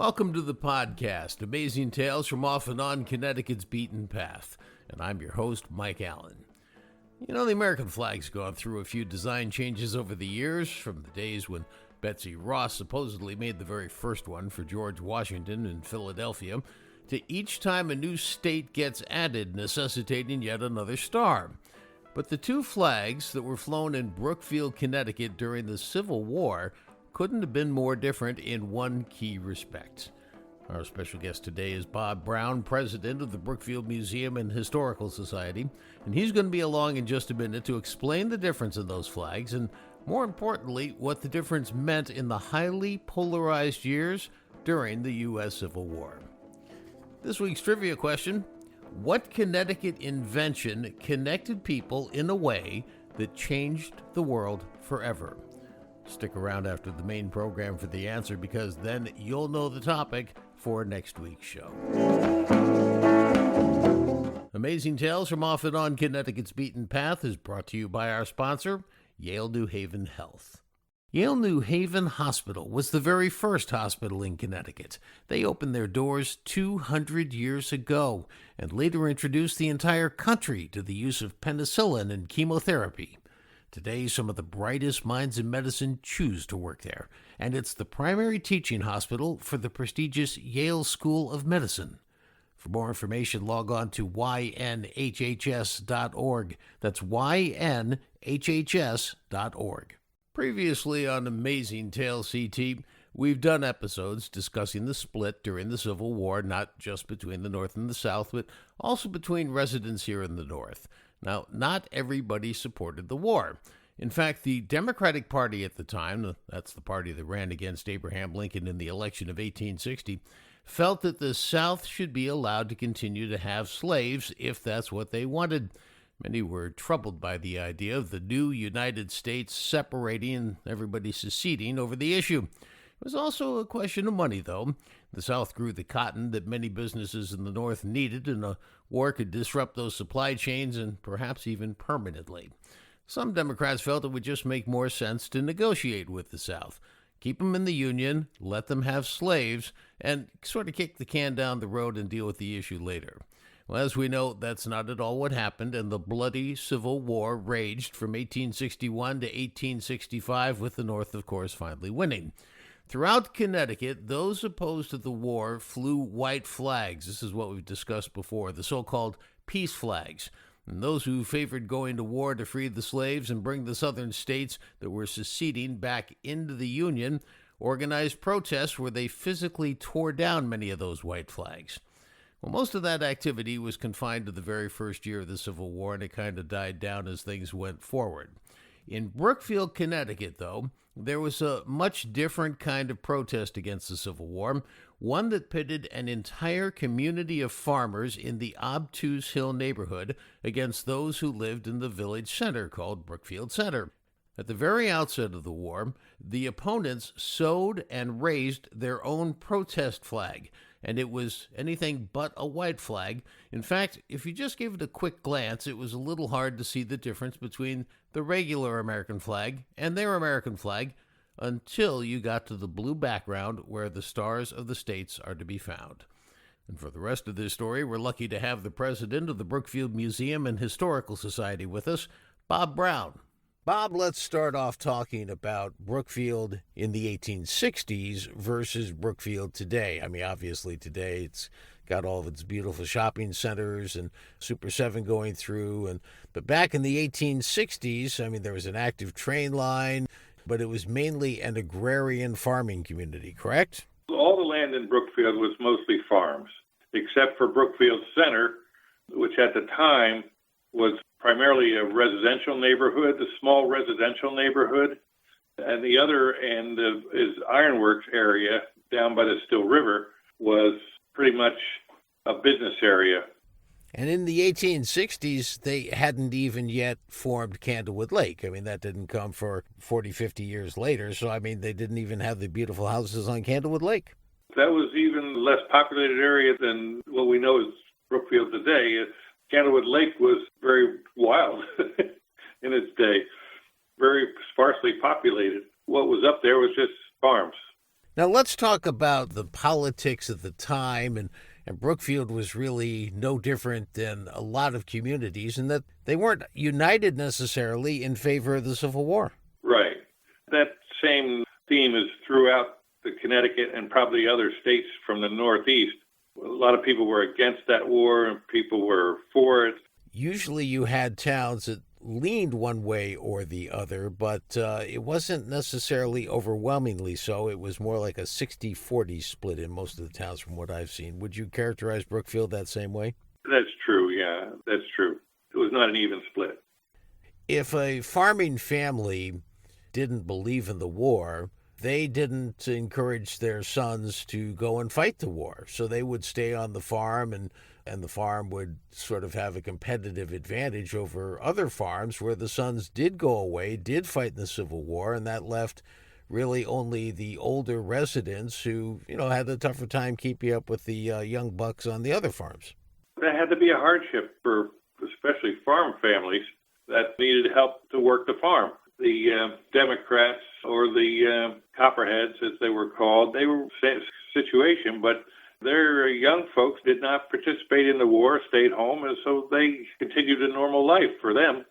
Welcome to the podcast, Amazing Tales from Off and On Connecticut's Beaten Path. And I'm your host, Mike Allen. You know, the American flag's gone through a few design changes over the years, from the days when Betsy Ross supposedly made the very first one for George Washington in Philadelphia, to each time a new state gets added, necessitating yet another star. But the two flags that were flown in Brookfield, Connecticut during the Civil War couldn't have been more different in one key respect. Our special guest today is Bob Brown, president of the Brookfield Museum and Historical Society, and he's going to be along in just a minute to explain the difference in those flags and, more importantly, what the difference meant in the highly polarized years during the U.S. Civil War. This week's trivia question: what Connecticut invention connected people in a way that changed the world forever? Stick around after the main program for the answer, because then you'll know the topic for next week's show. Amazing Tales from Off and On Connecticut's Beaten Path is brought to you by our sponsor, Yale New Haven Health. Yale New Haven Hospital was the very first hospital in Connecticut. They opened their doors 200 years ago and later introduced the entire country to the use of penicillin and chemotherapy. Today, some of the brightest minds in medicine choose to work there, and it's the primary teaching hospital for the prestigious Yale School of Medicine. For more information, log on to ynhhs.org. That's ynhhs.org. Previously on Amazing Tales CT, we've done episodes discussing the split during the Civil War, not just between the North and the South, but also between residents here in the North. Now, not everybody supported the war. In fact, the Democratic Party at the time, that's the party that ran against Abraham Lincoln in the election of 1860, felt that the South should be allowed to continue to have slaves if that's what they wanted. Many were troubled by the idea of the new United States separating and everybody seceding over the issue. It was also a question of money, though. The South grew the cotton that many businesses in the North needed, and a war could disrupt those supply chains and perhaps even permanently. Some Democrats felt it would just make more sense to negotiate with the South, keep them in the Union, let them have slaves, and sort of kick the can down the road and deal with the issue later. Well, as we know, that's not at all what happened, and the bloody Civil War raged from 1861 to 1865, with the North, of course, finally winning. Throughout Connecticut, those opposed to the war flew white flags. This is what we've discussed before, the so-called peace flags. And those who favored going to war to free the slaves and bring the southern states that were seceding back into the Union organized protests where they physically tore down many of those white flags. Well, most of that activity was confined to the very first year of the Civil War, and it kind of died down as things went forward. In Brookfield, Connecticut, though, there was a much different kind of protest against the Civil War, one that pitted an entire community of farmers in the Obtuse Hill neighborhood against those who lived in the village center called Brookfield Center. At the very outset of the war, the opponents sewed and raised their own protest flag, and it was anything but a white flag. In fact, if you just gave it a quick glance, it was a little hard to see the difference between the regular American flag and their American flag until you got to the blue background where the stars of the states are to be found. And for the rest of this story, we're lucky to have the president of the Brookfield Museum and Historical Society with us, Bob Brown. Bob, let's start off talking about Brookfield in the 1860s versus Brookfield today. I mean, obviously today it's got all of its beautiful shopping centers and Super 7 going through. But back in the 1860s, I mean, there was an active train line, but it was mainly an agrarian farming community, correct? All the land in Brookfield was mostly farms, except for Brookfield Center, which at the time was primarily a residential neighborhood, a small residential neighborhood. And the other end is Ironworks area down by the Still River was pretty much a business area. And in the 1860s, they hadn't even yet formed Candlewood Lake. I mean, that didn't come for 40, 50 years later. So, I mean, they didn't even have the beautiful houses on Candlewood Lake. That was even less populated area than what we know as Brookfield today. Candlewood Lake was very wild in its day, very sparsely populated. What was up there was just farms. Now let's talk about the politics at the time, and Brookfield was really no different than a lot of communities in that they weren't united necessarily in favor of the Civil War. Right. That same theme is throughout the Connecticut and probably other states from the Northeast. A lot of people were against that war and people were for it. Usually you had towns that leaned one way or the other, but it wasn't necessarily overwhelmingly so. It was more like a 60-40 split in most of the towns from what I've seen. Would you characterize Brookfield that same way? That's true, yeah, that's true. It was not an even split. If a farming family didn't believe in the war, they didn't encourage their sons to go and fight the war. So they would stay on the farm, and the farm would sort of have a competitive advantage over other farms where the sons did go away, did fight in the Civil War, and that left really only the older residents who, had the tougher time keeping up with the young bucks on the other farms. That had to be a hardship for especially farm families that needed help to work the farm. The Democrats, or the Copperheads, as they were called, they were same situation, but their young folks did not participate in the war, stayed home, and so they continued a normal life for them.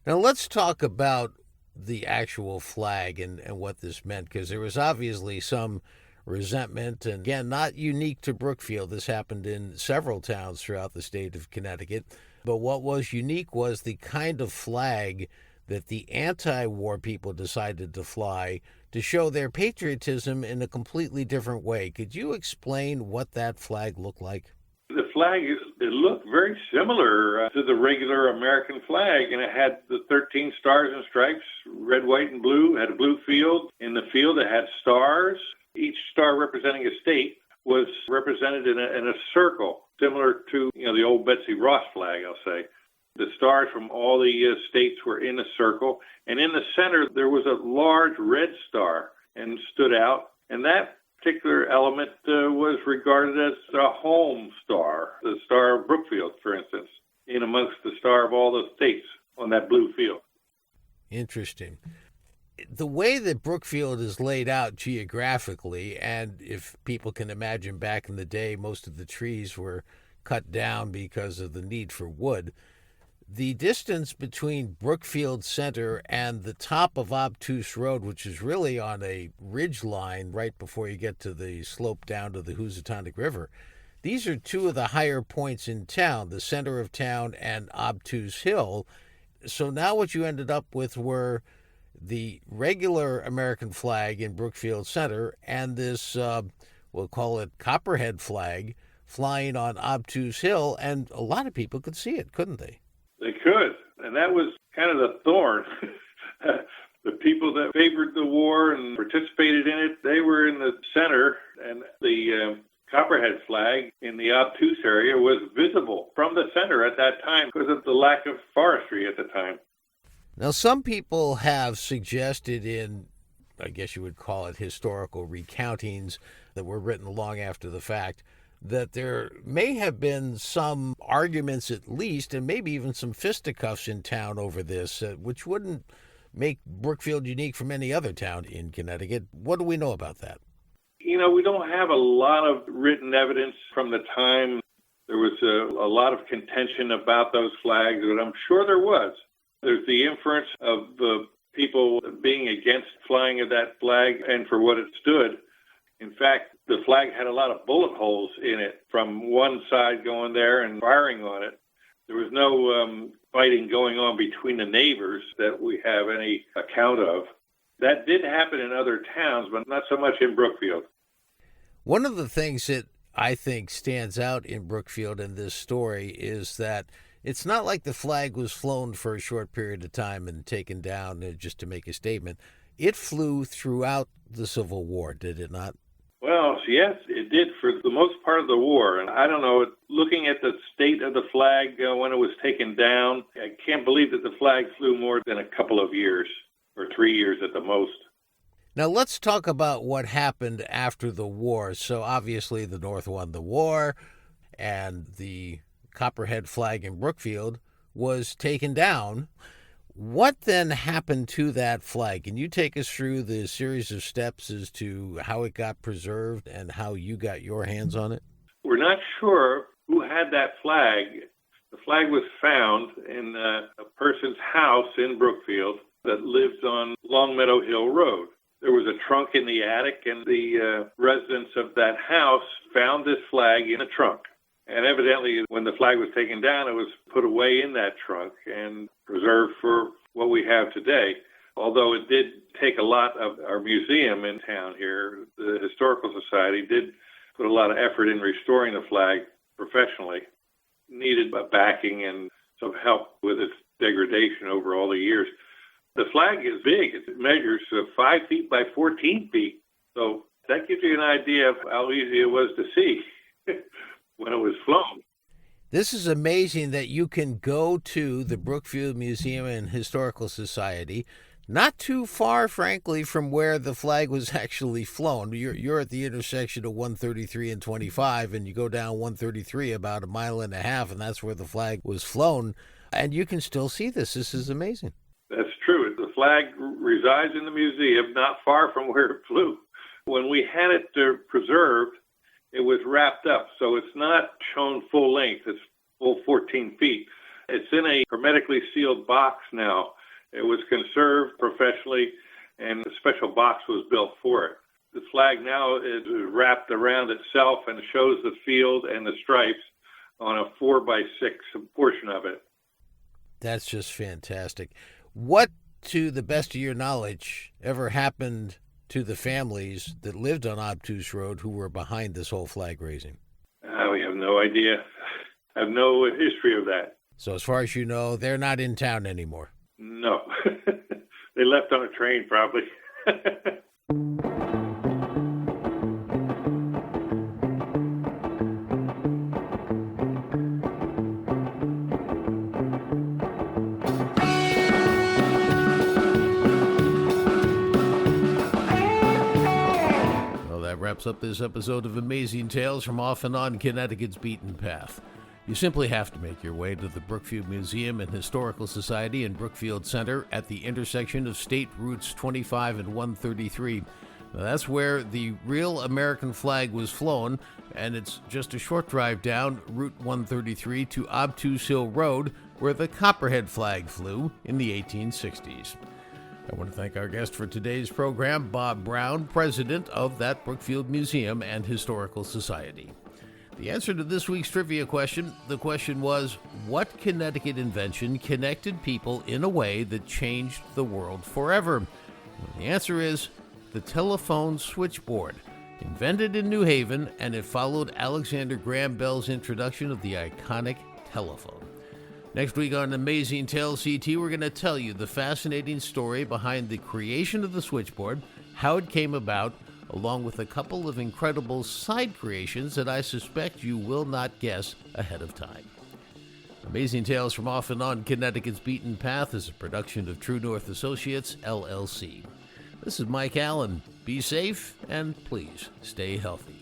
Now let's talk about the actual flag and what this meant, because there was obviously some resentment, and again, not unique to Brookfield. This happened in several towns throughout the state of Connecticut. But what was unique was the kind of flag that the anti-war people decided to fly to show their patriotism in a completely different way. Could you explain what that flag looked like? The flag, it looked very similar to the regular American flag, and it had the 13 stars and stripes, red, white, and blue. It had a blue field. In the field, it had stars. Each star representing a state was represented in a circle, similar to the old Betsy Ross flag, I'll say. The stars from all the states were in a circle, and in the center there was a large red star and stood out, and that particular element was regarded as a home star, the Star of Brookfield, for instance, in amongst the star of all the states on that blue field. Interesting. The way that Brookfield is laid out geographically, and if people can imagine back in the day, most of the trees were cut down because of the need for wood. The distance between Brookfield Center and the top of Obtuse Road, which is really on a ridge line right before you get to the slope down to the Housatonic River, these are two of the higher points in town, the center of town and Obtuse Hill. So now what you ended up with were the regular American flag in Brookfield Center and this, we'll call it Copperhead flag, flying on Obtuse Hill, and a lot of people could see it, couldn't they? They could, and that was kind of the thorn. The people that favored the war and participated in it, they were in the center, and the Copperhead flag in the Obtuse area was visible from the center at that time because of the lack of forestry at the time. Now, some people have suggested in, I guess you would call it historical recountings that were written long after the fact, that there may have been some arguments at least, and maybe even some fisticuffs in town over this, which wouldn't make Brookfield unique from any other town in Connecticut. What do we know about that? We don't have a lot of written evidence from the time. There was a lot of contention about those flags, but I'm sure there was. There's the inference of the people being against flying of that flag and for what it stood. In fact, the flag had a lot of bullet holes in it from one side going there and firing on it. There was no fighting going on between the neighbors that we have any account of. That did happen in other towns, but not so much in Brookfield. One of the things that I think stands out in Brookfield in this story is that it's not like the flag was flown for a short period of time and taken down just to make a statement. It flew throughout the Civil War, did it not? Well, yes, it did for the most part of the war. And I don't know, looking at the state of the flag when it was taken down, I can't believe that the flag flew more than a couple of years, or 3 years at the most. Now, let's talk about what happened after the war. So obviously the North won the war, and the Copperhead flag in Brookfield was taken down. What then happened to that flag? Can you take us through the series of steps as to how it got preserved and how you got your hands on it? We're not sure who had that flag. The flag was found in a person's house in Brookfield that lived on Longmeadow Hill Road. There was a trunk in the attic, and the residents of that house found this flag in a trunk. And evidently, when the flag was taken down, it was put away in that trunk and preserved for what we have today. Although it did take a lot of our museum in town here, the Historical Society did put a lot of effort in restoring the flag professionally. Needed a backing and some help with its degradation over all the years. The flag is big. It measures 5 feet by 14 feet. So that gives you an idea of how easy it was to see when it was flown. This is amazing that you can go to the Brookfield Museum and Historical Society, not too far, frankly, from where the flag was actually flown. You're at the intersection of 133 and 25, and you go down 133 about a mile and a half, and that's where the flag was flown. And you can still see this. This is amazing. That's true. The flag resides in the museum, not far from where it flew. When we had it preserved, it was wrapped up, so it's not shown full length. It's full 14 feet. It's in a hermetically sealed box now. It was conserved professionally, and a special box was built for it. The flag now is wrapped around itself and shows the field and the stripes on a 4x6 portion of it. That's just fantastic. What, to the best of your knowledge, ever happened to the families that lived on Obtuse Road who were behind this whole flag raising? We have no idea. I have no history of that. So as far as you know, they're not in town anymore. No. They left on a train, probably. Wraps up this episode of Amazing Tales from Off and On Connecticut's Beaten Path. You simply have to make your way to the Brookfield Museum and Historical Society in Brookfield Center at the intersection of State Routes 25 and 133. Now, that's where the real American flag was flown, and it's just a short drive down Route 133 to Obtuse Hill Road, where the Copperhead flag flew in the 1860s. I want to thank our guest for today's program, Bob Brown, president of that Brookfield Museum and Historical Society. The answer to this week's trivia question, the question was, what Connecticut invention connected people in a way that changed the world forever? And the answer is the telephone switchboard. Invented in New Haven, and it followed Alexander Graham Bell's introduction of the iconic telephone. Next week on Amazing Tales CT, we're going to tell you the fascinating story behind the creation of the switchboard, how it came about, along with a couple of incredible side creations that I suspect you will not guess ahead of time. Amazing Tales from Off and On Connecticut's Beaten Path is a production of True North Associates, LLC. This is Mike Allen. Be safe, and please stay healthy.